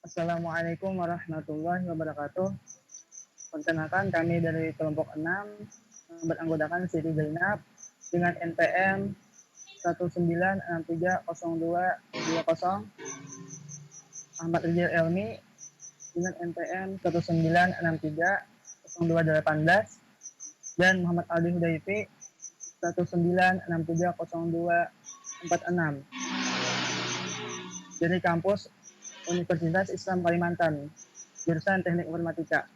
Assalamualaikum warahmatullahi wabarakatuh. Perkenalkan kami dari kelompok 6 yang beranggotakan Siti Zainab dengan NPM 196302220, Ahmad Rizal Elmi dengan NPM 196302818, dan Muhammad Aldi Hudayfi 196302246 dari kampus Universitas Islam Kalimantan, jurusan Teknik Informatika.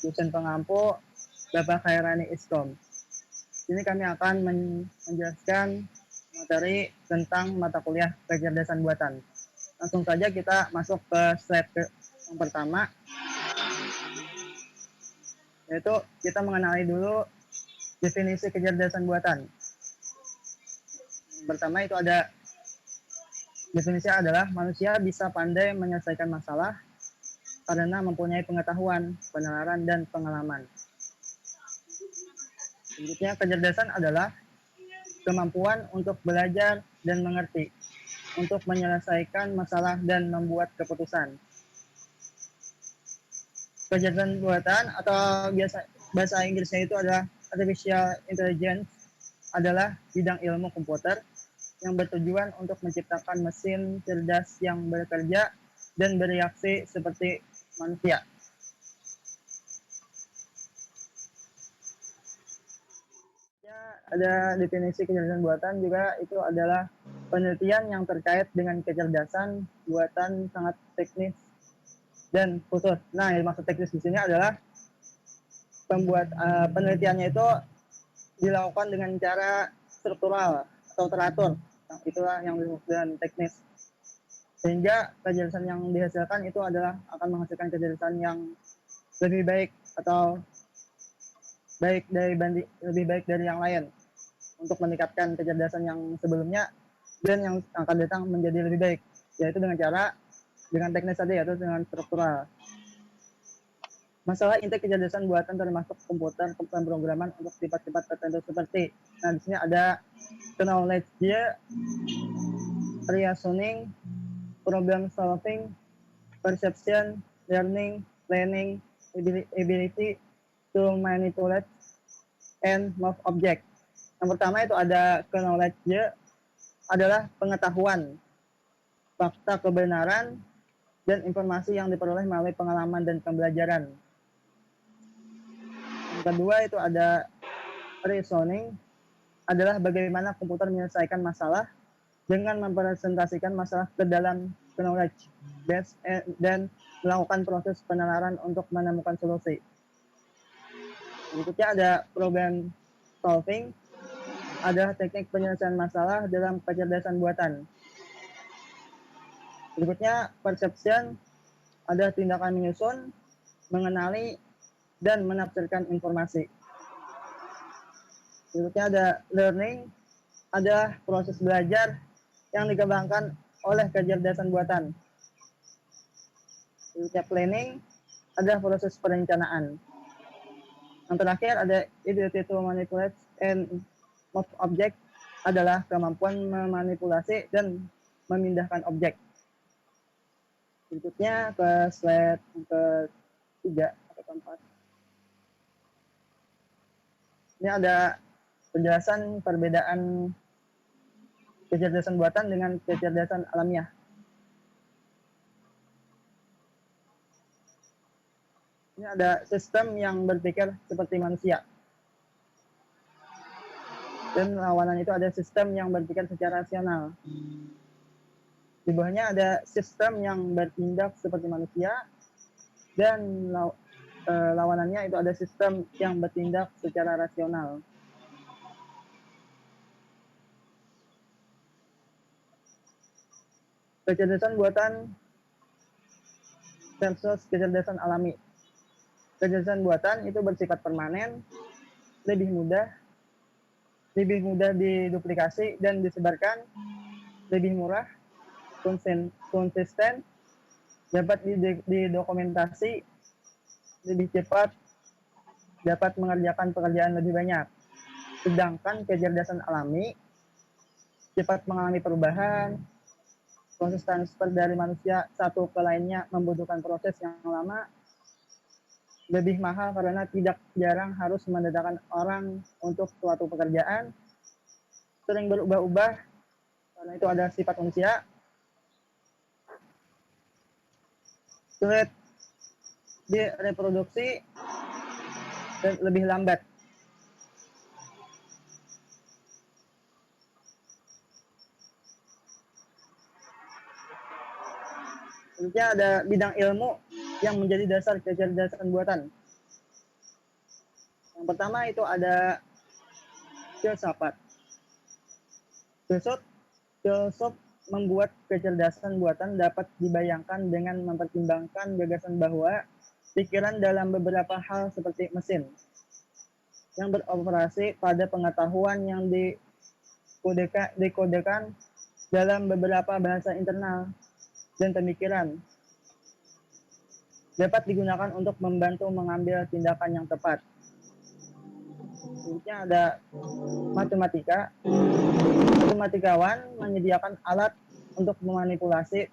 Dosen pengampu Bapak Khairani Iskom. Ini kami akan menjelaskan materi tentang mata kuliah kecerdasan buatan. Langsung saja kita masuk ke slide yang pertama, yaitu kita mengenali dulu definisi kecerdasan buatan. Pertama itu ada definisinya adalah manusia bisa pandai menyelesaikan masalah karena mempunyai pengetahuan, penalaran, dan pengalaman. Selanjutnya, kecerdasan adalah kemampuan untuk belajar dan mengerti, untuk menyelesaikan masalah dan membuat keputusan. Kecerdasan buatan atau bahasa Inggrisnya itu adalah artificial intelligence, adalah bidang ilmu komputer yang bertujuan untuk menciptakan mesin cerdas yang bekerja dan bereaksi seperti manusia. Ya, ada definisi kecerdasan buatan juga, itu adalah penelitian yang terkait dengan kecerdasan buatan sangat teknis dan khusus. Nah, yang dimaksud teknis di sini adalah penelitiannya itu dilakukan dengan cara struktural atau teratur. Nah, itulah yang disebut dengan teknis. Sehingga kecerdasan yang dihasilkan itu adalah akan menghasilkan kecerdasan yang lebih baik atau lebih baik dari yang lain untuk meningkatkan kecerdasan yang sebelumnya dan yang akan datang menjadi lebih baik, yaitu dengan teknis tadi, yaitu dengan struktural. Masalah inti kecerdasan buatan termasuk komputer pemrograman untuk sifat-sifat tertentu seperti, nah di sini ada knowledge, reasoning, problem solving, perception, learning, planning, ability to manipulate, and move object. Yang pertama itu ada knowledge, adalah pengetahuan, fakta, kebenaran, dan informasi yang diperoleh melalui pengalaman dan pembelajaran. Yang kedua itu ada reasoning, adalah bagaimana komputer menyelesaikan masalah dengan mempresentasikan masalah ke dalam knowledge base dan melakukan proses penalaran untuk menemukan solusi. Berikutnya ada problem solving, adalah teknik penyelesaian masalah dalam kecerdasan buatan. Berikutnya perception, ada tindakan menyusun, mengenali, dan menafsirkan informasi. Berikutnya ada learning, ada proses belajar yang dikembangkan oleh kecerdasan buatan. Berikutnya planning, ada proses perencanaan. Yang terakhir ada ability to manipulate and move object, adalah kemampuan memanipulasi dan memindahkan objek. Berikutnya ke slide ketiga atau keempat. Ini ada penjelasan perbedaan kecerdasan buatan dengan kecerdasan alamiah. Ini ada sistem yang berpikir seperti manusia. Dan lawanan itu ada sistem yang berpikir secara rasional. Di bawahnya ada sistem yang bertindak seperti manusia, dan lawanannya itu ada sistem yang bertindak secara rasional. Kecerdasan buatan versus kecerdasan alami. Kecerdasan buatan itu bersifat permanen, lebih mudah diduplikasi dan disebarkan, lebih murah, konsisten, dapat didokumentasi, lebih cepat, dapat mengerjakan pekerjaan lebih banyak. Sedangkan kecerdasan alami cepat mengalami perubahan, Proses transfer dari manusia satu ke lainnya membutuhkan proses yang lama, lebih mahal karena tidak jarang harus mendatangkan orang untuk suatu pekerjaan, sering berubah-ubah karena itu ada sifat manusia, sulit direproduksi, dan lebih lambat. Selanjutnya ada bidang ilmu yang menjadi dasar kecerdasan buatan. Yang pertama itu ada filsafat. Filsuf membuat kecerdasan buatan dapat dibayangkan dengan mempertimbangkan gagasan bahwa pikiran dalam beberapa hal seperti mesin yang beroperasi pada pengetahuan yang dikodekan dalam beberapa bahasa internal dan pemikiran dapat digunakan untuk membantu mengambil tindakan yang tepat. Selanjutnya ada matematika. Matematikawan menyediakan alat untuk memanipulasi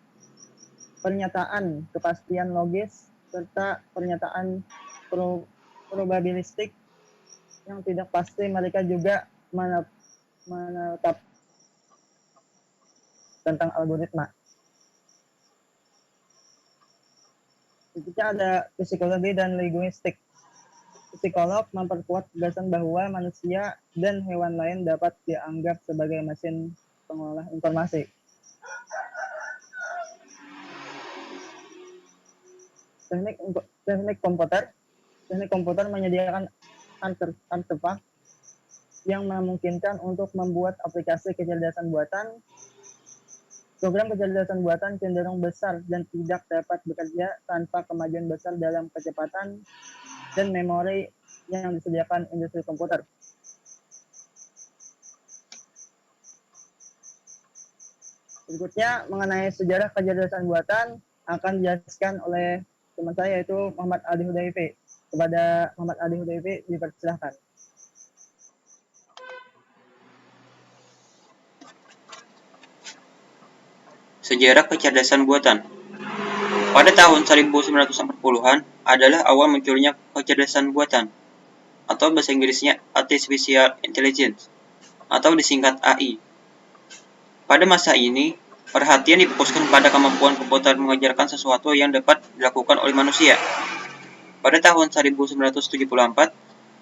pernyataan kepastian logis serta pernyataan probabilistik yang tidak pasti. Mereka juga menetap tentang algoritma. Selanjutnya ada psikologi dan linguistik. Psikolog memperkuat gagasan bahwa manusia dan hewan lain dapat dianggap sebagai mesin pengolah informasi. Teknik komputer menyediakan artefak yang memungkinkan untuk membuat aplikasi kecerdasan buatan. Program kecerdasan buatan cenderung besar dan tidak dapat bekerja tanpa kemajuan besar dalam kecepatan dan memori yang disediakan industri komputer. Berikutnya mengenai sejarah kecerdasan buatan akan dijelaskan oleh teman saya yaitu Muhammad Ali Hudayfi. Kepada Muhammad Ali Hudayfi dipersilahkan. Sejarah kecerdasan buatan. Pada tahun 1940-an adalah awal munculnya kecerdasan buatan, atau bahasa Inggrisnya Artificial Intelligence, atau disingkat AI. Pada masa ini, perhatian difokuskan pada kemampuan komputer mengajarkan sesuatu yang dapat dilakukan oleh manusia. Pada tahun 1974,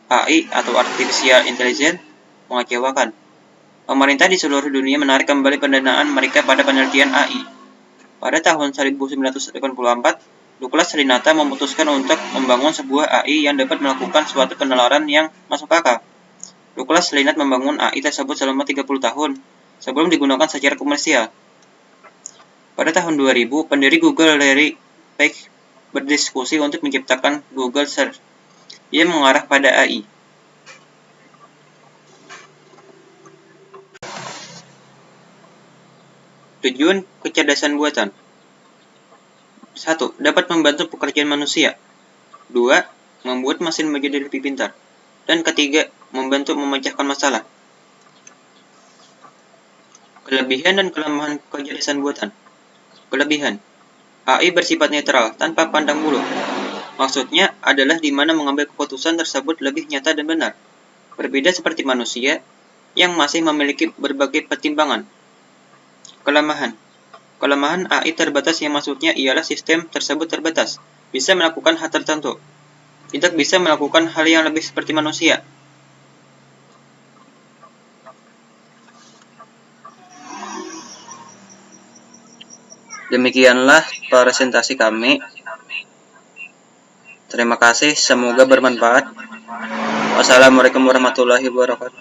AI atau Artificial Intelligence mengecewakan. Pemerintah di seluruh dunia menarik kembali pendanaan mereka pada penelitian AI. Pada tahun 1984, Douglas Srinata memutuskan untuk membangun sebuah AI yang dapat melakukan suatu penalaran yang masuk akal. Douglas Srinata membangun AI tersebut selama 30 tahun sebelum digunakan secara komersial. Pada tahun 2000, pendiri Google Larry Page berdiskusi untuk menciptakan Google Search yang mengarah pada AI. Tujuan kecerdasan buatan. 1. Dapat membantu pekerjaan manusia. 2. Membuat mesin menjadi lebih pintar. Dan ketiga, membantu memecahkan masalah. Kelebihan dan kelemahan kecerdasan buatan. Kelebihan. AI bersifat netral, tanpa pandang bulu. Maksudnya adalah di mana mengambil keputusan tersebut lebih nyata dan benar. Berbeda seperti manusia, yang masih memiliki berbagai pertimbangan. Kelemahan. Kelemahan AI terbatas yang maksudnya ialah sistem tersebut terbatas, bisa melakukan hal tertentu, tidak bisa melakukan hal yang lebih seperti manusia. Demikianlah presentasi kami. Terima kasih, semoga bermanfaat. Wassalamualaikum warahmatullahi wabarakatuh.